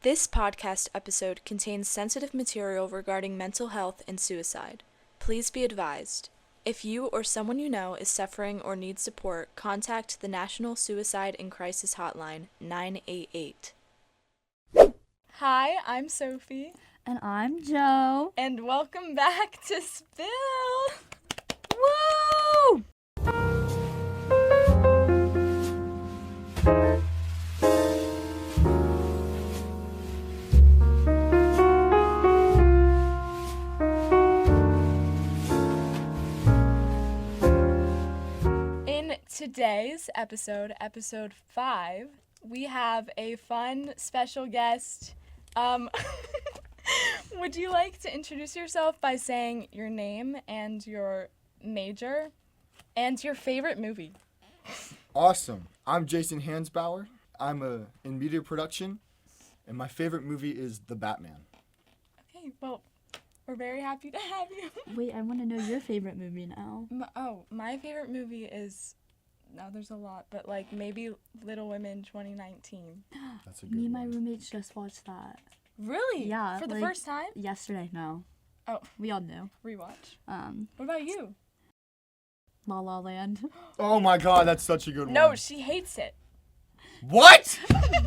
This podcast episode contains sensitive material regarding mental health and suicide. Please be advised. If you or someone you know is suffering or needs support, contact the National Suicide and Crisis Hotline 988. Hi, I'm Sophie. And I'm Joe. And welcome back to Spill! Woo! In today's episode 5, we have a fun special guest. Would you like to introduce yourself by saying your name and your major and your favorite movie? Awesome. I'm Jason Hansbauer. I'm in media production, and my favorite movie is The Batman. Okay, well, we're very happy to have you. Wait, I want to know your favorite movie now. My favorite movie is, there's a lot, but like maybe Little Women 2019. That's a good Me and my one. roommates just watched that. Really? Yeah. For the like, first time? Yesterday, no. Oh. We all knew. Rewatch. What What about you? La La Land. Oh my god, that's such a good one. No, she hates it. What?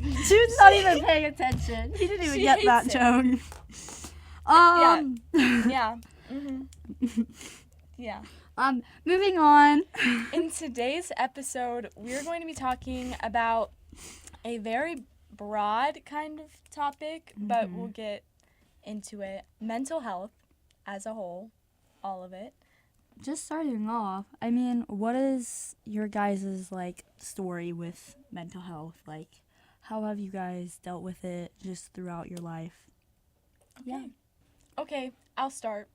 Dude's not even paying attention. He didn't even She get that hates it. joke. Yeah. Yeah. Moving on. In today's episode, we're going to be talking about a very broad kind of topic, but we'll get into it. Mental health as a whole, all of it. Just starting off, I mean, what is your guys' like story with mental health? Like, how have you guys dealt with it just throughout your life? Yeah. Okay, I'll start.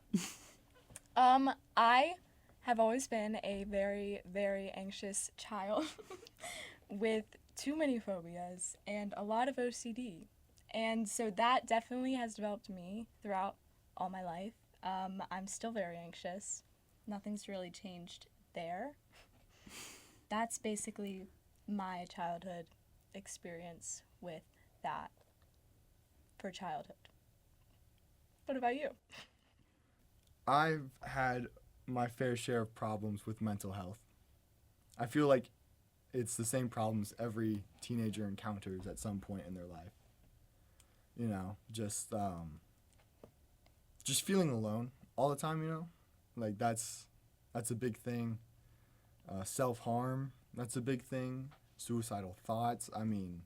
I have always been a very, very anxious child with too many phobias and a lot of OCD. And so that definitely has developed me throughout all my life. I'm still very anxious. Nothing's really changed there. That's basically my childhood experience with that for childhood. What about you? I've had my fair share of problems with mental health. I feel like it's the same problems every teenager encounters at some point in their life. You know, just feeling alone all the time, you know? Like, that's a big thing. Self-harm, that's a big thing. Suicidal thoughts, I mean,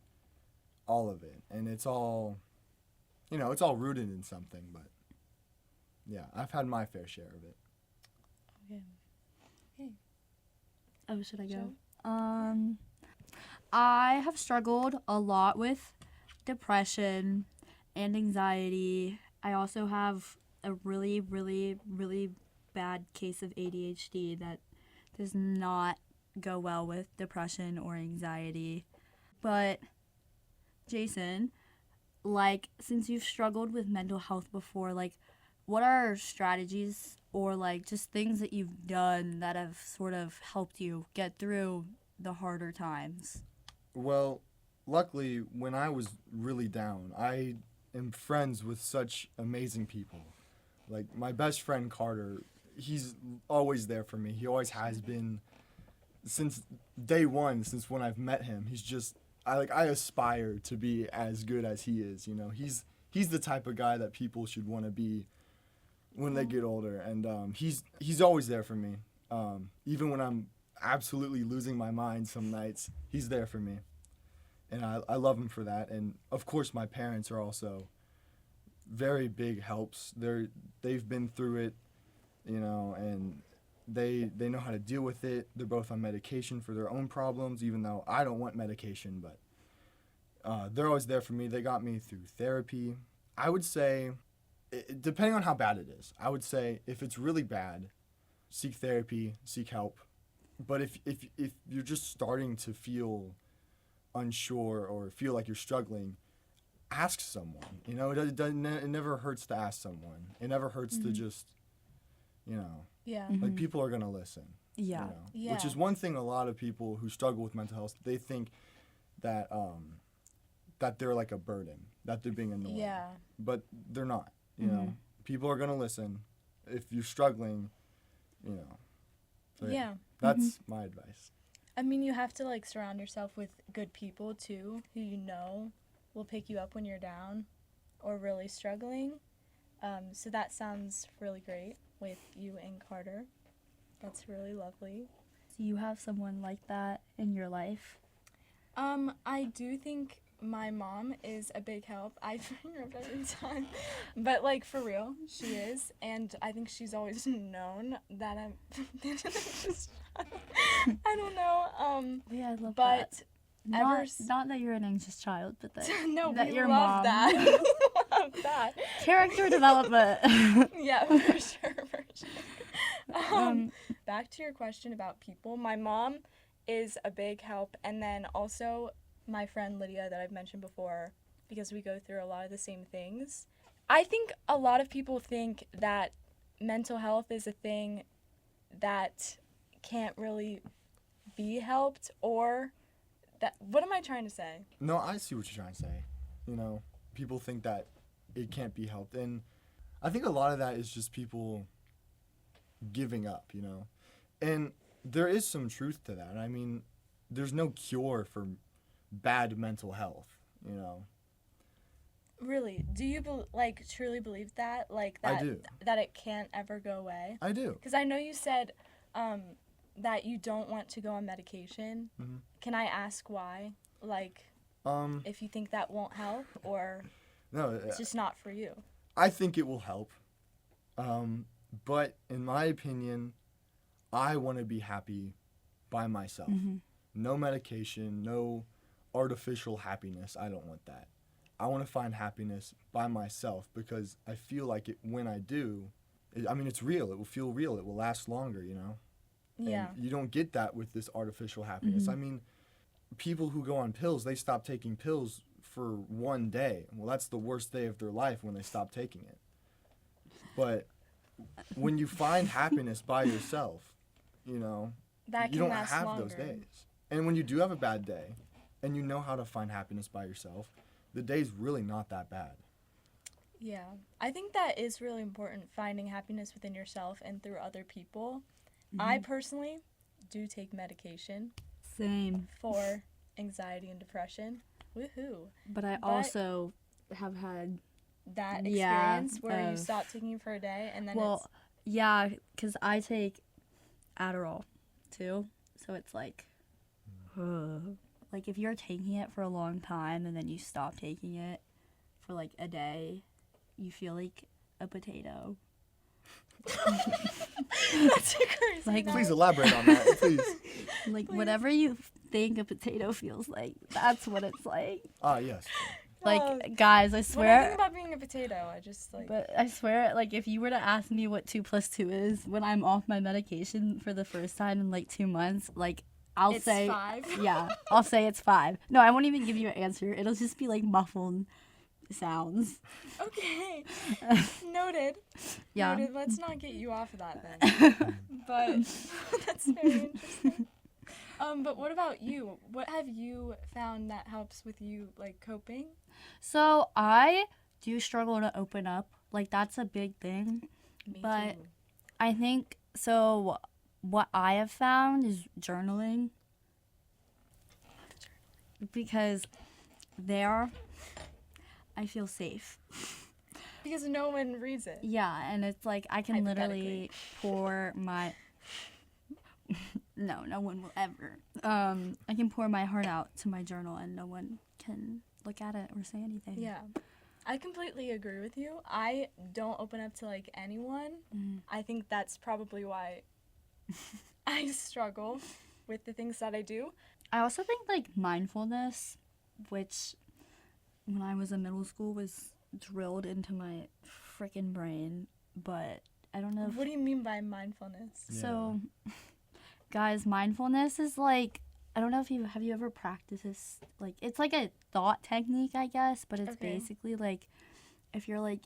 all of it. And it's all, it's all rooted in something, but yeah, I've had my fair share of it. Okay. Oh, should I go? Joe? I have struggled a lot with depression and anxiety. I also have a really, really, really bad case of ADHD that does not go well with depression or anxiety. But, Jason, like, since you've struggled with mental health before, like, what are strategies or, like, just things that you've done that have sort of helped you get through the harder times? Well, luckily, when I was really down, I am friends with such amazing people. Like, my best friend, Carter, he's always there for me. He always has been since day one, since when I've met him. He's just, I aspire to be as good as he is, you know. He's the type of guy that people should want to be when they get older, and he's always there for me. Even when I'm absolutely losing my mind some nights, he's there for me. And I love him for that. And of course my parents are also very big helps. They've been through it, and they know how to deal with it. They're both on medication for their own problems, even though I don't want medication, but they're always there for me. They got me through therapy. I would say, depending on how bad it is, I would say if it's really bad, seek therapy, seek help. But if you're just starting to feel unsure or feel like you're struggling, ask someone. It never hurts to ask someone. It never hurts to just, Yeah. like, people are going to listen. Yeah. Yeah. Which is one thing a lot of people who struggle with mental health, they think that that they're like a burden, that they're being annoying. Yeah. But they're not, you know. People are going to listen. If you're struggling, you know. So, Yeah. That's my advice. I mean, you have to like surround yourself with good people too, who you know will pick you up when you're down or really struggling. So that sounds really great with you and Carter. That's really lovely. Do you have someone like that in your life? I do think my mom is a big help. I bring her up every time. But, like, for real, she is. And I think she's always known that I'm... I don't know. Yeah, I love that. But ever... Not that you're an anxious child, but that, no, that we your love mom. that. We love that. Character development. Yeah, for sure, for sure. Back to your question about people. My mom is a big help, and then also my friend Lydia that I've mentioned before, because we go through a lot of the same things. I think a lot of people think that mental health is a thing that can't really be helped, or that, what am I trying to say? No, I see what you're trying to say. You know, people think that it can't be helped. And I think a lot of that is just people giving up, you know. And there is some truth to that. I mean, there's no cure for bad mental health, you know. Really? Do you truly believe that? Like that I do. that it can't ever go away? I do. Because I know you said that you don't want to go on medication. Mm-hmm. Can I ask why? Like, if you think that won't help, or No, it's just not for you? I think it will help. But in my opinion, I want to be happy by myself. Mm-hmm. No medication, no artificial happiness. I don't want that. I want to find happiness by myself because I feel like it when I do. It's real. It will feel real. It will last longer, you know? Yeah. And you don't get that with this artificial happiness. Mm-hmm. I mean, people who go on pills, they stop taking pills for one day. Well, that's the worst day of their life when they stop taking it. But when you find happiness by yourself, you know, That you can don't last have longer. those days. And when you do have a bad day and you know how to find happiness by yourself, the day's really not that bad. Yeah. I think that is really important, finding happiness within yourself and through other people. I personally do take medication Same. for anxiety and depression. Woohoo. But I also have had That Yeah, experience where you of- stop taking it for a day and then yeah, because I take Adderall too, so it's like if you're taking it for a long time and then you stop taking it for like a day, you feel like a potato. That's crazy. Like, no. Please elaborate on that, please. Like whatever you think a potato feels like, that's what it's like. Yes. Like guys, I When I swear. think about being a potato, I just like... But I swear, like, if you were to ask me what 2 + 2 is when I'm off my medication for the first time in, like, 2 months, like, I'll It's say... 5. Yeah, I'll say it's 5. No, I won't even give you an answer. It'll just be, like, muffled sounds. Okay. Noted. Yeah. Noted. Let's not get you off of that then. But that's very interesting. But what about you? What have you found that helps with you, like, coping? So, I do struggle to open up. Like, that's a big thing. Me But too. I think... So, what I have found is journaling. Because there... I feel safe. Because no one reads it. Yeah, and it's like I can literally Hypothetically. pour my no one will ever. I can pour my heart out to my journal and no one can look at it or say anything. Yeah. I completely agree with you. I don't open up to, like, anyone. I think that's probably why I struggle with the things that I do. I also think like mindfulness, which when I was in middle school was drilled into my freaking brain, but I don't know if What do you mean by mindfulness? So, guys, mindfulness is like, I don't know if have you ever practiced this? Like, it's like a thought technique, I guess, but it's Okay. basically like, if you're like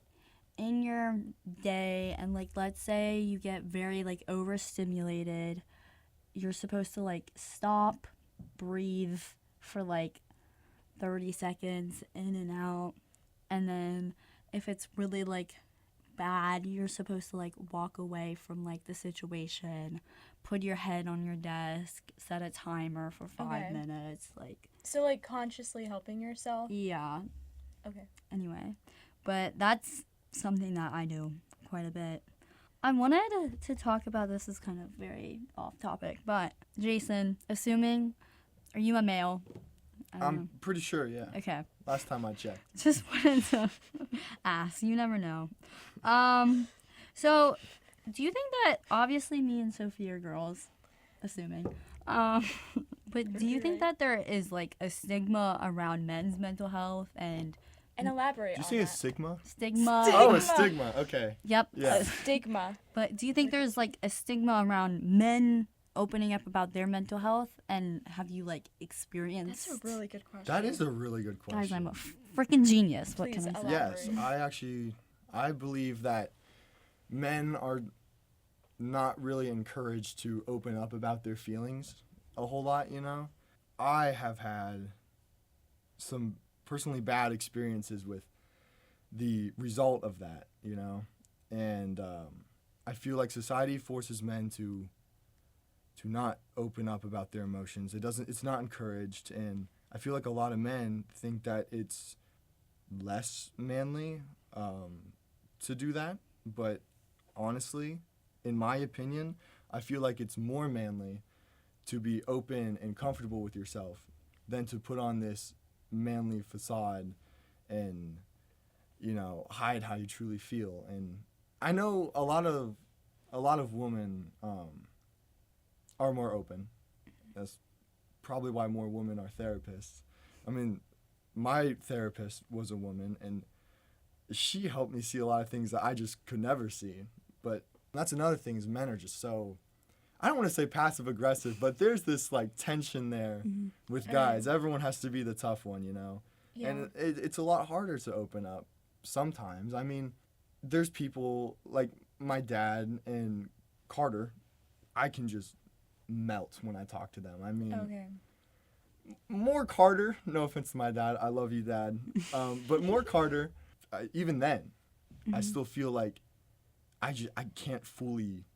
in your day and like, let's say you get very like overstimulated, you're supposed to like stop, breathe for like 30 seconds in and out. And then if it's really like bad, you're supposed to like walk away from like the situation, put your head on your desk, set a timer for 5 minutes. Like, So, like, consciously helping yourself? yeah. Okay. Anyway, but that's something that I do quite a bit. I wanted to talk about this. Is kind of very off topic, but Jason, are you a male? I don't know. I'm pretty sure, yeah. Okay. Last time I checked. Just wanted to ask. You never know. So do you think that, obviously me and Sophie are girls, assuming, but do you think that there is like a stigma around men's mental health and And elaborate Did you on say a that. sigma? stigma? Oh, a Stigma. stigma. Okay. Yep. Yeah. Stigma. But do you think there's like a stigma around men opening up about their mental health, and have you like experienced? That's a really good question. That is a really good question. Guys, I'm a freaking genius. What Please can I say? Yes, elaborate. I believe that men are not really encouraged to open up about their feelings a whole lot, you know? I have had some personally bad experiences with the result of that, you know? And I feel like society forces men to not open up about their emotions. It's not encouraged, and I feel like a lot of men think that it's less manly to do that, but honestly, in my opinion, I feel like it's more manly to be open and comfortable with yourself than to put on this manly facade and, you know, hide how you truly feel. And I know a lot of women are more open. That's probably why more women are therapists. I mean, my therapist was a woman, and she helped me see a lot of things that I just could never see. But that's another thing, is men are just so, I don't want to say passive aggressive, but there's this like tension there with guys. Everyone has to be the tough one, you know? Yeah. And it's a lot harder to open up sometimes. I mean, there's people like my dad and Carter, I can just melt when I talk to them. I mean, Okay. more Carter, no offense to my dad, I love you, Dad, but more Carter, even then, I still feel like I can't fully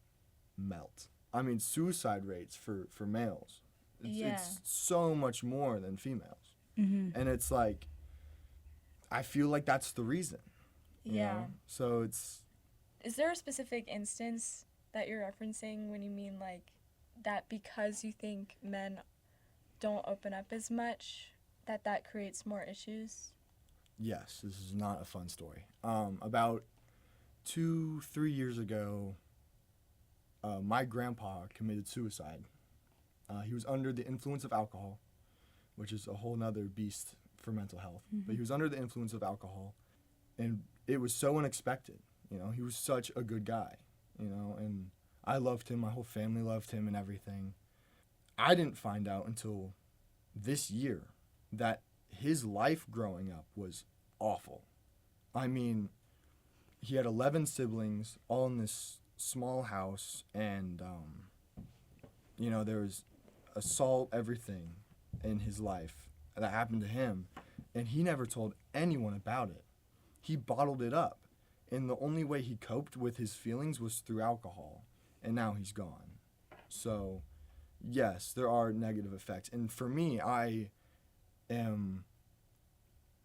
melt. I mean, suicide rates for males, it's so much more than females. And it's like, I feel like that's the reason. You know? So it's... Is there a specific instance that you're referencing when you mean like that because you think men don't open up as much, that creates more issues? Yes, this is not a fun story. About 2-3 years ago, my grandpa committed suicide. He was under the influence of alcohol, which is a whole nother beast for mental health. But he was under the influence of alcohol, and it was so unexpected. You know, he was such a good guy, you know, and I loved him. My whole family loved him and everything. I didn't find out until this year that his life growing up was awful. I mean, he had 11 siblings, all in this small house, and, you know, there was assault, everything in his life that happened to him, and he never told anyone about it. He bottled it up, and the only way he coped with his feelings was through alcohol, and now he's gone. So, yes, there are negative effects, and for me, I am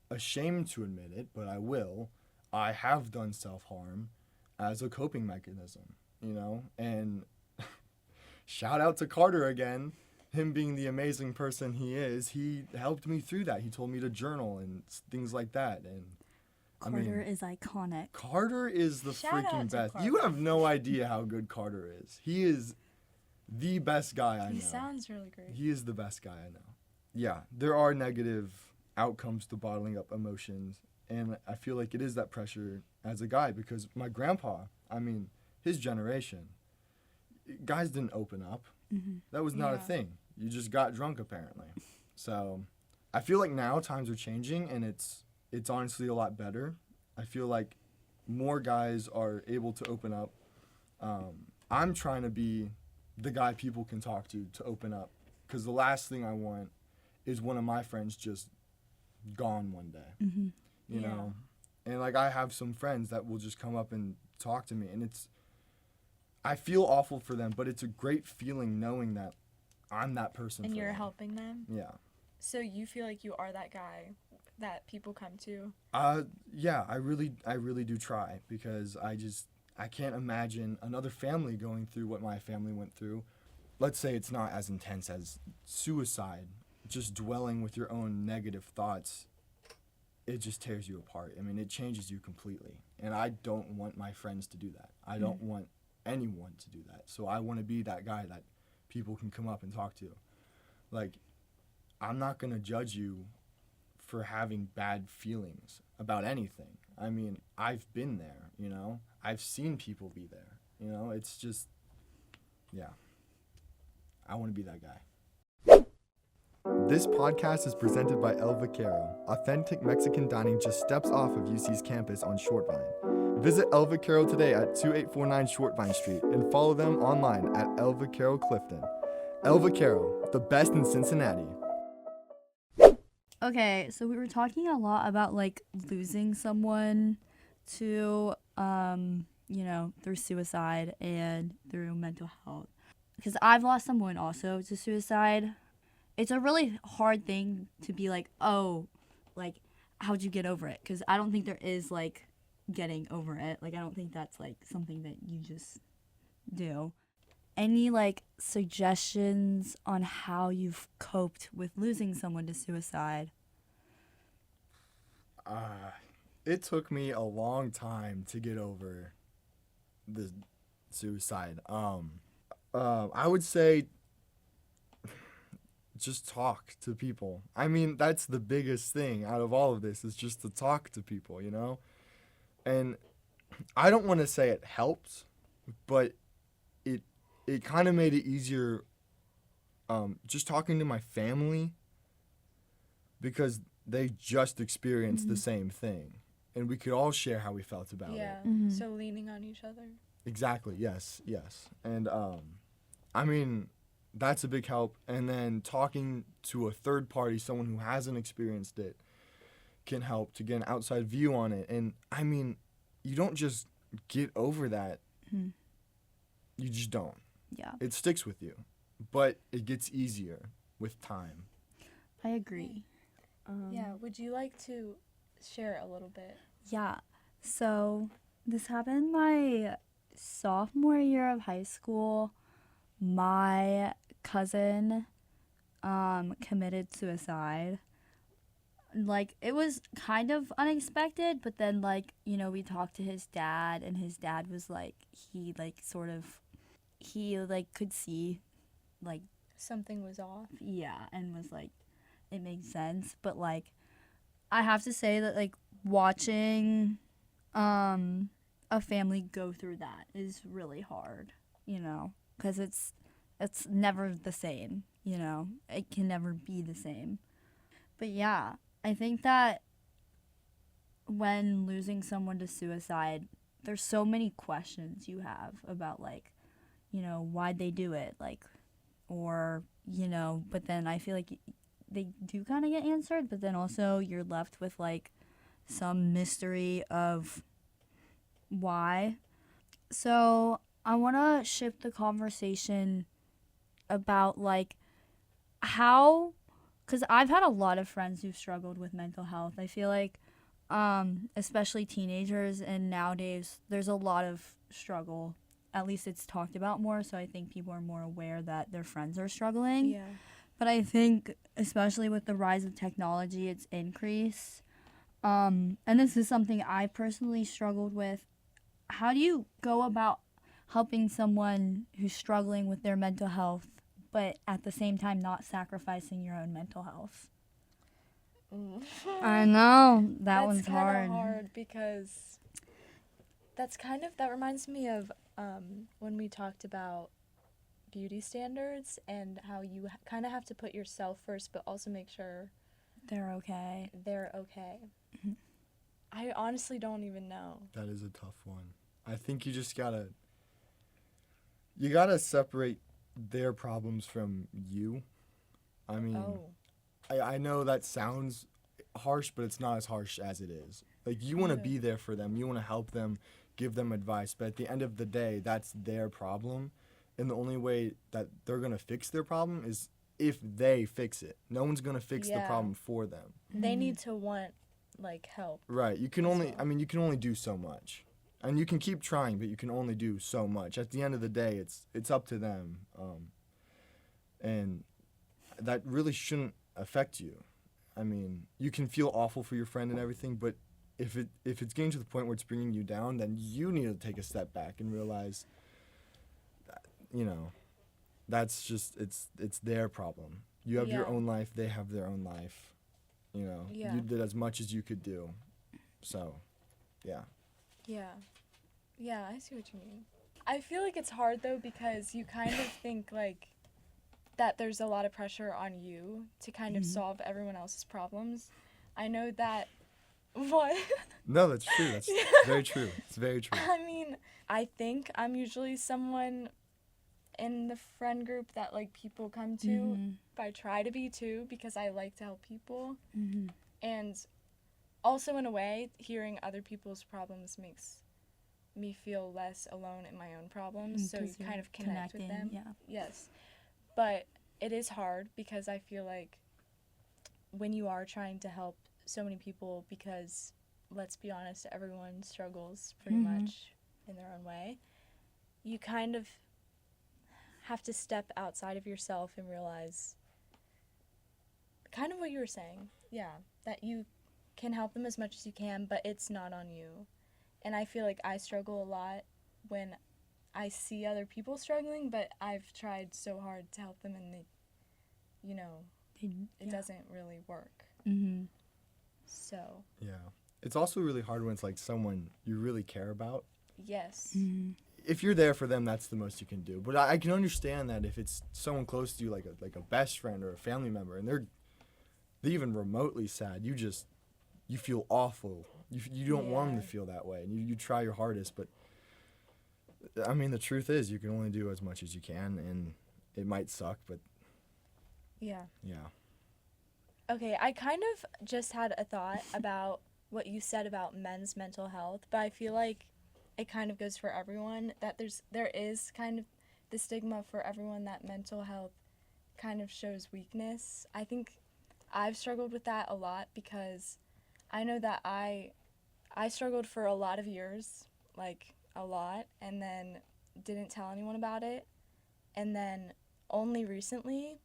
ashamed to admit it, but I will. I have done self-harm as a coping mechanism, you know, and shout out to Carter again. Him being the amazing person he is, he helped me through that. He told me to journal and things like that. And Carter is iconic. Carter is the Shout out freaking to best. Carter. You have no idea how good Carter is. He is the best guy I know. He sounds really great. He is the best guy I know. Yeah, there are negative outcomes to bottling up emotions, and I feel like it is that pressure as a guy, because my grandpa, I mean, his generation, guys didn't open up. That was not a Yeah. thing. You just got drunk, apparently. So I feel like now times are changing, and it's honestly a lot better. I feel like more guys are able to open up. I'm trying to be the guy people can talk to open up, because the last thing I want is one of my friends just gone one day. Mm-hmm. You Yeah. know, and like I have some friends that will just come up and talk to me, and I feel awful for them, but it's a great feeling knowing that I'm that person And for you're them. helping them. Yeah. So you feel like you are that guy that people come to. Yeah, I really do try, because I can't imagine another family going through what my family went through. Let's say it's not as intense as suicide, just dwelling with your own negative thoughts, it just tears you apart. I mean, it changes you completely. And I don't want my friends to do that. I don't want anyone to do that. So I want to be that guy that people can come up and talk to. Like, I'm not going to judge you for having bad feelings about anything. I mean, I've been there, you know? I've seen people be there, you know? It's just, yeah. I want to be that guy. This podcast is presented by El Vaquero, authentic Mexican dining just steps off of UC's campus on Shortvine. Visit El Vaquero today at 2849 Shortvine Street and follow them online at El Vaquero Clifton. El Vaquero, the best in Cincinnati. Okay, so we were talking a lot about like losing someone to through suicide and through mental health. Because I've lost someone also to suicide. It's a really hard thing to be like, oh, like, how'd you get over it? Because I don't think there is like getting over it. Like, I don't think that's like something that you just do. Any like suggestions on how you've coped with losing someone to suicide? It took me a long time to get over the suicide. I would say just talk to people. I mean, that's the biggest thing out of all of this, is just to talk to people, you know? And I don't want to say it helped, but it kind of made it easier just talking to my family, because they just experienced the same thing. And we could all share how we felt about Yeah. it. So leaning on each other. Exactly, yes. And I mean, that's a big help. And then talking to a third party, someone who hasn't experienced it, can help to get an outside view on it. And I mean, you don't just get over that. You just don't. Yeah, It sticks with you, but it gets easier with time. I agree. Yeah. Would you like to share a little bit? Yeah. So this happened my sophomore year of high school. My cousin committed suicide. Like, it was kind of unexpected, but then like, we talked to his dad, and his dad was like, he could see like, Something was off. yeah, and was like, it makes sense. But like, I have to say that like watching a family go through that is really hard, because it's never the same, it can never be the same. But yeah, I think that when losing someone to suicide, there's so many questions you have about like, why'd they do it, like, or but then I feel like they do kind of get answered, but then also you're left with like some mystery of why. So I want to shift the conversation about like how, because I've had a lot of friends who've struggled with mental health. I feel like especially teenagers, and nowadays there's a lot of struggle. At least it's talked about more, so I think people are more aware that their friends are struggling. Yeah. But I think, especially with the rise of technology, it's increased. And this is something I personally struggled with. How do you go about helping someone who's struggling with their mental health, but at the same time not sacrificing your own mental health? I know, that one's hard. That's kind of hard, because that reminds me of when we talked about beauty standards and how you kind of have to put yourself first, but also make sure They're okay. they're okay. I honestly don't even know. That is a tough one. I think you gotta separate their problems from you. I mean, Oh. I know that sounds harsh, but it's not as harsh as it is. Like, you want to Yeah. be there for them. You want to help them, give them advice. But at the end of the day, that's their problem. And the only way that they're going to fix their problem is if they fix it. No one's going to fix the Yeah. problem for them. They need to want like help. Right. You can As only, well. I mean, you can only do so much. And you can keep trying, but you can only do so much. At the end of the day, it's up to them. And that really shouldn't affect you. I mean, you can feel awful for your friend and everything, but if it's getting to the point where it's bringing you down, then you need to take a step back and realize that, that's just it's their problem. You have your Yeah. own life, they have their own life. Yeah. You did as much as you could do. So, yeah. Yeah. Yeah, I see what you mean. I feel like it's hard though because you kind of think like that there's a lot of pressure on you to kind of solve everyone else's problems. I know that what? No, that's true. That's very true. It's very true. I mean, I think I'm usually someone in the friend group that like people come to. I try to be too because I like to help people. And also in a way, hearing other people's problems makes me feel less alone in my own problems. So you 'Cause you're kind of connect with them. Yeah. Yes. But it is hard because I feel like when you are trying to help so many people, because let's be honest, everyone struggles pretty much in their own way, you kind of have to step outside of yourself and realize kind of what you were saying. Yeah, that you can help them as much as you can, but it's not on you. And I feel like I struggle a lot when I see other people struggling, but I've tried so hard to help them and they, it doesn't really work. So, Yeah. It's also really hard when it's like someone you really care about. yes. If you're there for them, that's the most you can do. But I can understand that if it's someone close to you, like a best friend or a family member, and they're even remotely sad, you feel awful. You don't want them to Yeah. feel that way, and you try your hardest. But I mean, the truth is, you can only do as much as you can, and it might suck, but Yeah. yeah. Okay, I kind of just had a thought about what you said about men's mental health, but I feel like it kind of goes for everyone, that there is kind of the stigma for everyone that mental health kind of shows weakness. I think I've struggled with that a lot because I know that I struggled for a lot of years, like a lot, and then didn't tell anyone about it. And then only recently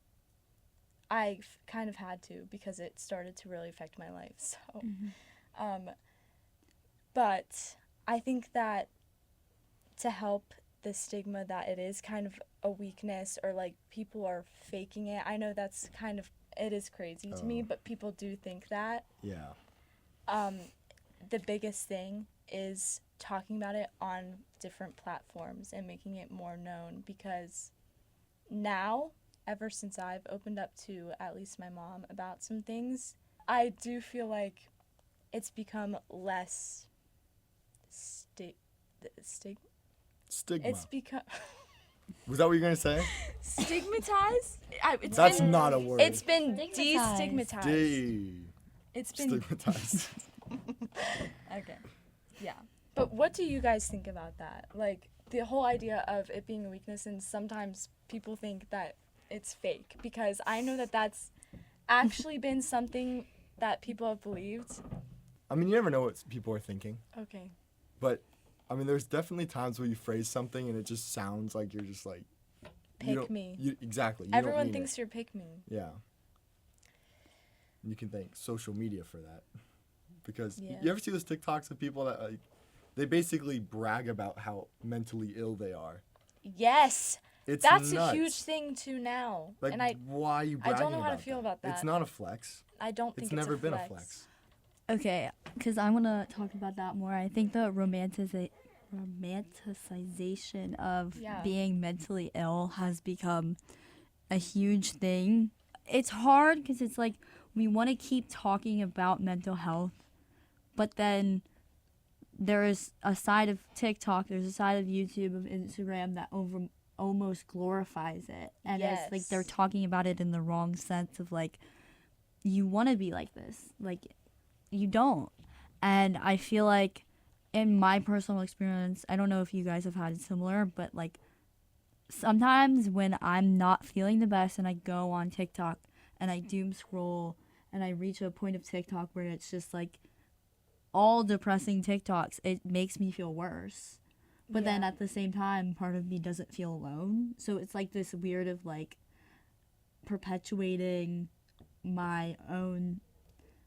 I've kind of had to because it started to really affect my life. So, but I think that to help the stigma that it is kind of a weakness or like people are faking it, I know that's kind of, it is crazy to me, but people do think that. Yeah. The biggest thing is talking about it on different platforms and making it more known, because now, ever since I've opened up to at least my mom about some things, I do feel like it's become less Stigma. it's become Was that what you're gonna say? stigmatized. That's not a word. It's been Stigmatized. destigmatized. D. It's been Stigmatized. okay. Yeah. But what do you guys think about that? Like the whole idea of it being a weakness, and sometimes people think that it's fake, because I know that that's actually been something that people have believed. I mean, you never know what people are thinking, Okay. but I mean, there's definitely times where you phrase something and it just sounds like you're just like Pick me. Exactly. You don't Everyone mean thinks it. you're pick me. Yeah. You can thank social media for that, because Yeah. you ever see those TikToks of people that they basically brag about how mentally ill they are. Yes. It's That's nuts. a huge thing too now. Like, and I why are you I bragging don't know how to about feel that? about that. It's not a flex. I don't think It's it's never a been flex. a flex. Okay, because I'm gonna talk about that more. I think the romanticization of Yeah. being mentally ill has become a huge thing. It's hard because it's like we want to keep talking about mental health, but then there is a side of TikTok, there's a side of YouTube, of Instagram that almost glorifies it, and it's like they're Yes. talking about it in the wrong sense of like you want to be like this. Like, you don't. And I feel like in my personal experience, I don't know if you guys have had similar, but like sometimes when I'm not feeling the best and I go on TikTok and I doom scroll and I reach a point of TikTok where it's just like all depressing TikToks, it makes me feel worse. But then Yeah. at the same time, part of me doesn't feel alone. So it's like this weird of like perpetuating my own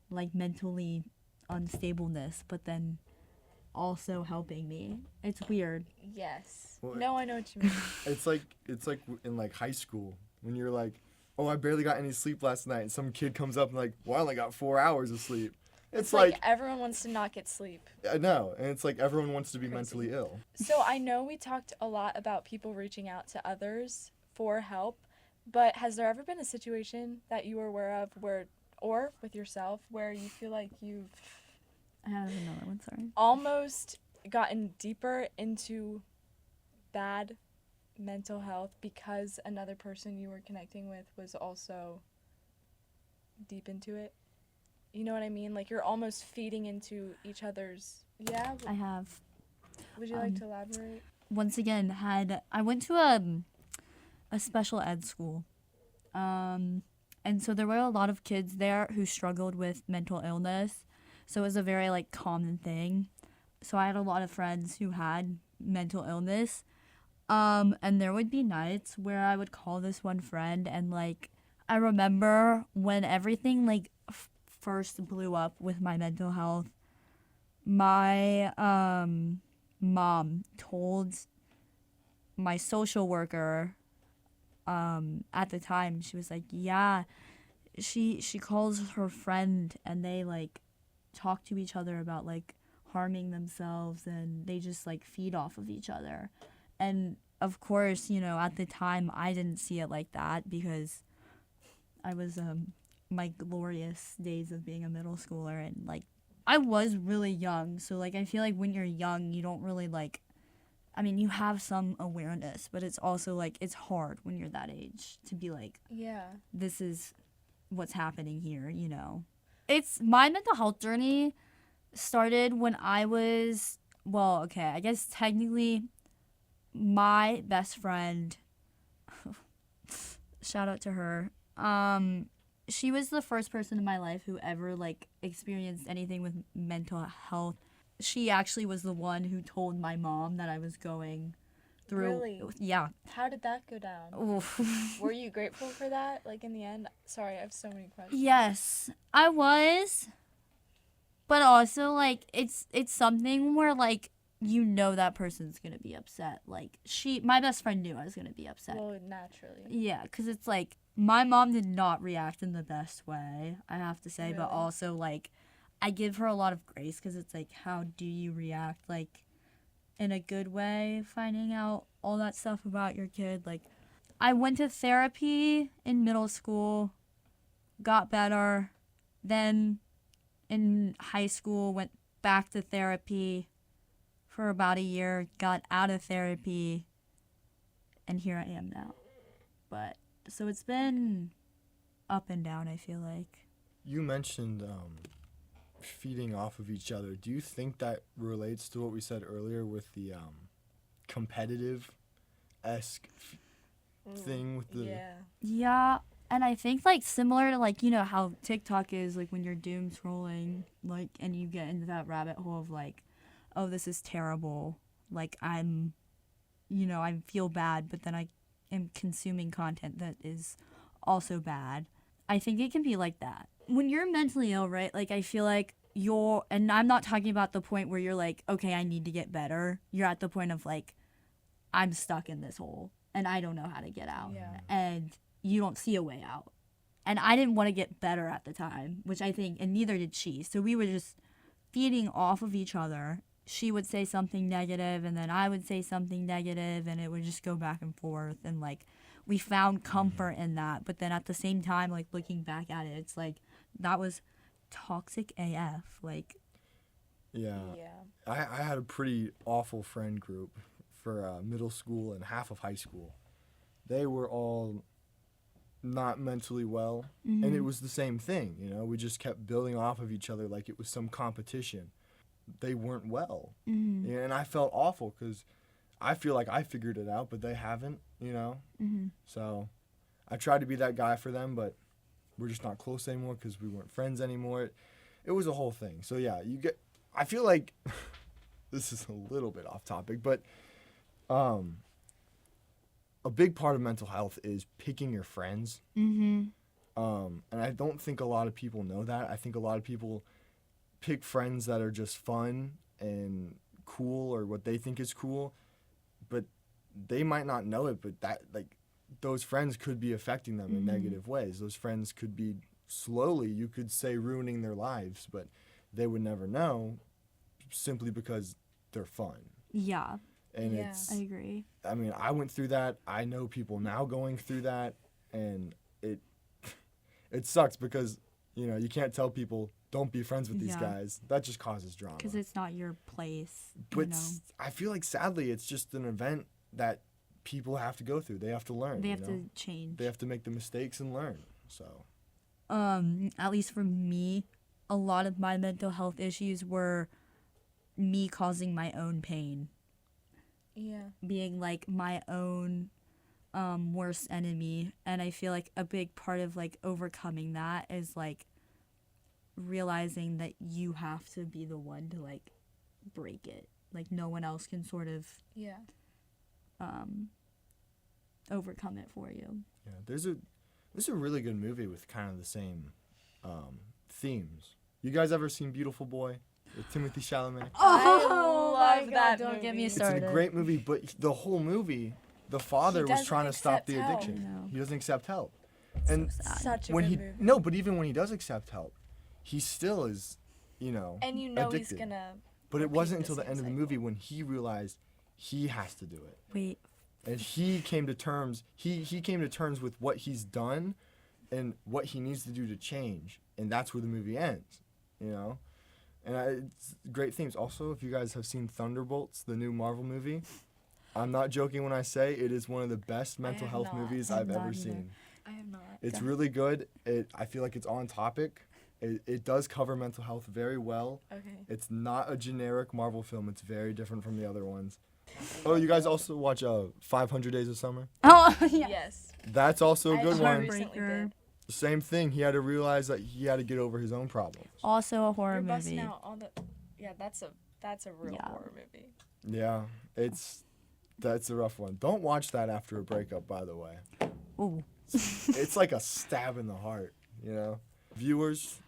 like mentally unstableness, but then also helping me. It's weird. Yes. Well, No, I know what you mean. It's like in like high school when you're like, oh, I barely got any sleep last night, and some kid comes up and like, well, I only got 4 hours of sleep. It's like everyone wants to not get sleep. I know, and it's like everyone wants to be Crazy. mentally ill. So I know we talked a lot about people reaching out to others for help, but has there ever been a situation that you were aware of where, or with yourself, where you feel like you've I have another one, sorry. almost gotten deeper into bad mental health because another person you were connecting with was also deep into it? You know what I mean? Like you're almost feeding into each other's. Yeah? I have Would you like to elaborate? once again I went to a special ed school. And so there were a lot of kids there who struggled with mental illness. So it was a very like common thing. So I had a lot of friends who had mental illness. And there would be nights where I would call this one friend and like I remember when everything like first blew up with my mental health, my mom told my social worker at the time. She was like, yeah, she calls her friend and they like talk to each other about like harming themselves and they just like feed off of each other. And of course, you know, at the time I didn't see it like that because I was my glorious days of being a middle schooler and like I was really young. So like I feel like when you're young, you don't really like, I mean, you have some awareness, but it's also like it's hard when you're that age to be like, Yeah. this is what's happening here, you know. It's my mental health journey started when I was, well, okay, I guess technically my best friend, shout out to her, she was the first person in my life who ever like experienced anything with mental health. She actually was the one who told my mom that I was going through. Really? Yeah. How did that go down? Oof. Were you grateful for that? Like in the end? Sorry, I have so many questions. Yes, I was. But also like it's something where like you know that person's going to be upset. Like my best friend knew I was going to be upset. Well, naturally. Yeah, cuz it's like my mom did not react in the best way, I have to say, but Really? also like I give her a lot of grace cuz it's like how do you react like in a good way finding out all that stuff about your kid. Like I went to therapy in middle school, got better. Then in high school went back to therapy for about a year, got out of therapy, and here I am now. But so it's been up and down, I feel like. You mentioned feeding off of each other. Do you think that relates to what we said earlier with the competitive-esque thing with the... Yeah. Yeah, and I think like similar to like, you know, how TikTok is like when you're doom scrolling, like, and you get into that rabbit hole of like, oh, this is terrible. Like I'm, you know, I feel bad, but then I am consuming content that is also bad. I think it can be like that. When you're mentally ill, right? Like I feel like and I'm not talking about the point where you're like, okay, I need to get better. You're at the point of like, I'm stuck in this hole and I don't know how to get out. Yeah. And you don't see a way out. And I didn't want to get better at the time, which I think, and neither did she. So we were just feeding off of each other. She would say something negative and then I would say something negative and it would just go back and forth. And like, we found comfort in that. But then at the same time, like looking back at it, it's like, that was toxic AF. Like, Yeah. Yeah. I had a pretty awful friend group for middle school and half of high school. They were all not mentally well, and it was the same thing. You know, we just kept building off of each other like it was some competition. They weren't well, and I felt awful because I feel like I figured it out, but they haven't. You know, so I tried to be that guy for them, but we're just not close anymore because we weren't friends anymore. It was a whole thing. So yeah, I feel like this is a little bit off topic, but a big part of mental health is picking your friends. And I don't think a lot of people know that. I think a lot of people pick friends that are just fun and cool, or what they think is cool, but they might not know it, but those friends could be affecting them in negative ways. Those friends could be slowly, you could say, ruining their lives, but they would never know simply because they're fun. Yeah. And Yeah. I agree. I mean, I went through that. I know people now going through that, and it sucks because, you know, you can't tell people don't be friends with these Yeah. guys. That just causes drama. Because it's not your place. But you know? I feel like, sadly, it's just an event that people have to go through. They have to learn. They you have know? to change. They have to make the mistakes and learn. So At least for me, a lot of my mental health issues were me causing my own pain, Yeah. being like my own worst enemy. And I feel like a big part of like overcoming that is like realizing that you have to be the one to like break it. Like no one else can sort of Yeah. overcome it for you. yeah, there's a really good movie with kind of the same themes. You guys ever seen Beautiful Boy with Timothy Chalamet? Oh my love God, that don't get me movie. started. It's a great movie, but the whole movie, the father was doesn't trying to stop the accept help. addiction. No. He doesn't accept help. And sad. Such a when good he movie. no, but even when he does accept help, he still is, you know, And you know addicted. he's gonna. But it repeat wasn't the until the same end of the cycle. movie when he realized he has to do it. Wait, And he came to terms he came to terms with what he's done and what he needs to do to change. And that's where the movie ends, you know? And it's great themes. Also, if you guys have seen Thunderbolts, the new Marvel movie, I'm not joking when I say it is one of the best mental have health not. movies I have I've not ever either. seen. I have not. It's really good. I feel like it's on topic. It does cover mental health very well. Okay. It's not a generic Marvel film. It's very different from the other ones. Oh, you guys also watch 500 Days of Summer? oh yeah. Yes. That's also a I good actually one. recently Heartbreaker. did. Same thing. He had to realize that he had to get over his own problems. Also a horror You're busting movie. out all the. Yeah, that's a real Yeah. horror movie. Yeah, that's a rough one. Don't watch that after a breakup, by the way. Ooh. It's like a stab in the heart, you know? Viewers,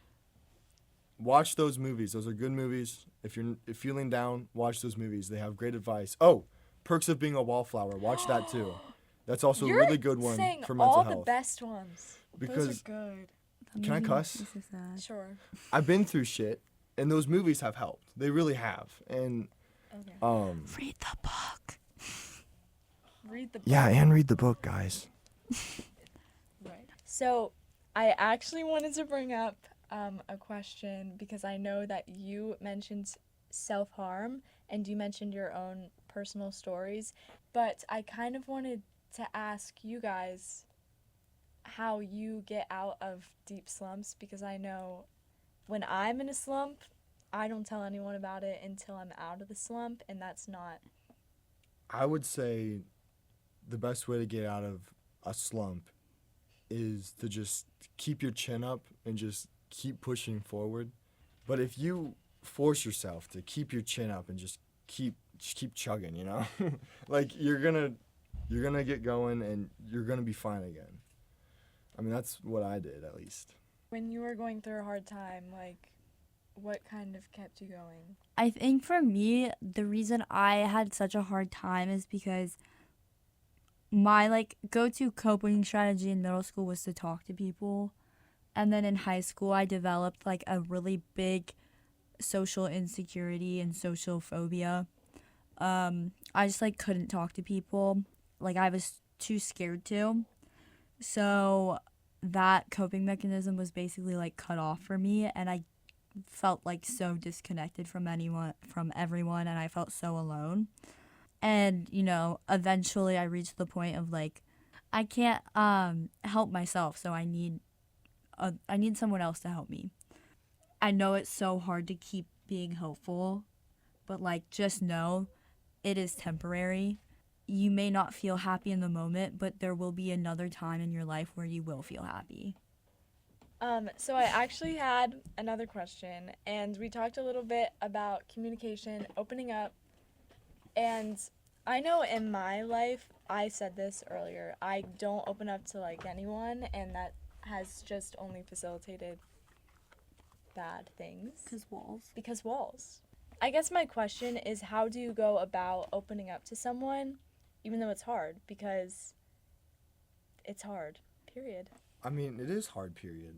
watch those movies. Those are good movies. If you're feeling down, watch those movies. They have great advice. Oh, Perks of Being a Wallflower. Watch that too. That's also You're a really good one saying for mental all health. the best ones. Because Those are good. Can I cuss? This is sad. Sure. I've been through shit, and those movies have helped. They really have. And Okay. Read the book. Read the book. yeah, and read the book, guys. Right. So, I actually wanted to bring up a question because I know that you mentioned self-harm and you mentioned your own personal stories, but I kind of wanted to ask you guys how you get out of deep slumps because I know when I'm in a slump, I don't tell anyone about it until I'm out of the slump, and that's not. I would say the best way to get out of a slump is to just keep your chin up and just keep pushing forward. But if you force yourself to keep your chin up and just keep chugging, you know? like you're going to get going and you're going to be fine again. I mean, that's what I did at least. When you were going through a hard time, like, what kind of kept you going? I think for me, the reason I had such a hard time is because my like go-to coping strategy in middle school was to talk to people. And then in high school, I developed like a really big social insecurity and social phobia. I just like couldn't talk to people. Like I was too scared to. So that coping mechanism was basically like cut off for me, and I felt like so disconnected from everyone, and I felt so alone. And, you know, eventually I reached the point of like, I can't help myself, so I need someone else to help me. I know it's so hard to keep being hopeful, but like just know it is temporary. You may not feel happy in the moment, but there will be another time in your life where you will feel happy. So I actually had another question, and we talked a little bit about communication, opening up, and I know in my life, I said this earlier, I don't open up to like anyone, and that has just only facilitated bad things. Because walls. I guess my question is, how do you go about opening up to someone, even though it's hard? Because it's hard, period. I mean, it is hard, period.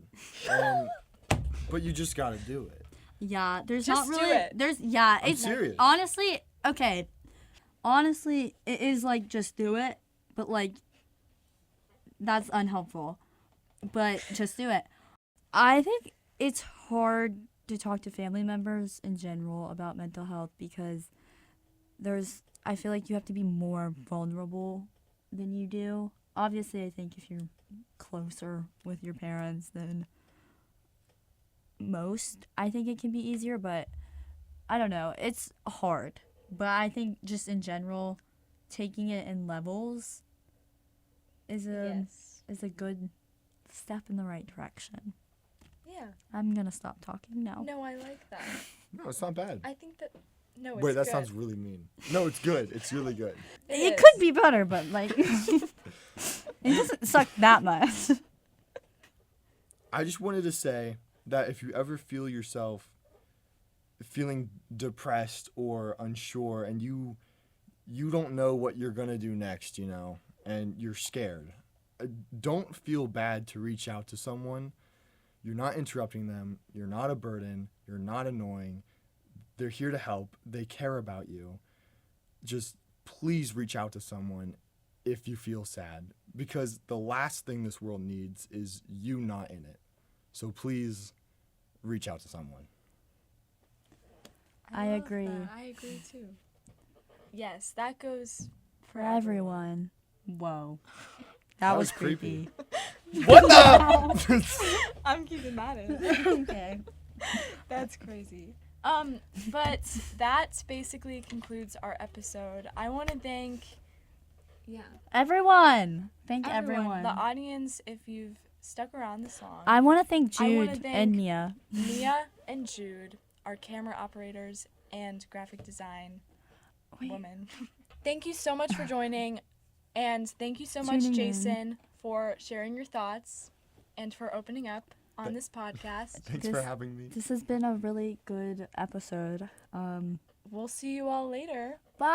But you just gotta do it. Yeah, there's Just not do really. it. There's yeah. I'm It's serious. honestly okay. Honestly, it is like just do it, but like that's unhelpful. But just do it. I think it's hard to talk to family members in general about mental health because I feel like you have to be more vulnerable than you do. Obviously, I think if you're closer with your parents than most, I think it can be easier, but I don't know. It's hard. But I think just in general, taking it in levels is a good step in the right direction. Yeah. I'm gonna stop talking now. No, I like that. No, it's not bad. I think that. No, it's Wait, that good. sounds really mean. No, it's good. It's really good. It is. could be better, but like it doesn't suck that much. I just wanted to say that if you ever feel yourself feeling depressed or unsure and you don't know what you're going to do next, and you're scared, don't feel bad to reach out to someone. You're not interrupting them. You're not a burden. You're not annoying. They're here to help. They care about you. Just please reach out to someone if you feel sad, because the last thing this world needs is you not in it. So please reach out to someone. I love agree. that. I agree too. Yes, that goes For everyone. Whoa. That was creepy. What the? I'm keeping that in. Okay. That's crazy. But that basically concludes our episode. I want to thank, Everyone. Thank everyone. the audience, if you've stuck around this long. I want to thank I wanna Jude thank- and Mia. Mia and Jude, our camera operators and graphic design woman. Thank you so much for joining, and thank you so much, Tuning in. Jason, for sharing your thoughts and for opening up on this podcast. Thanks for having me. This has been a really good episode. We'll see you all later. Bye.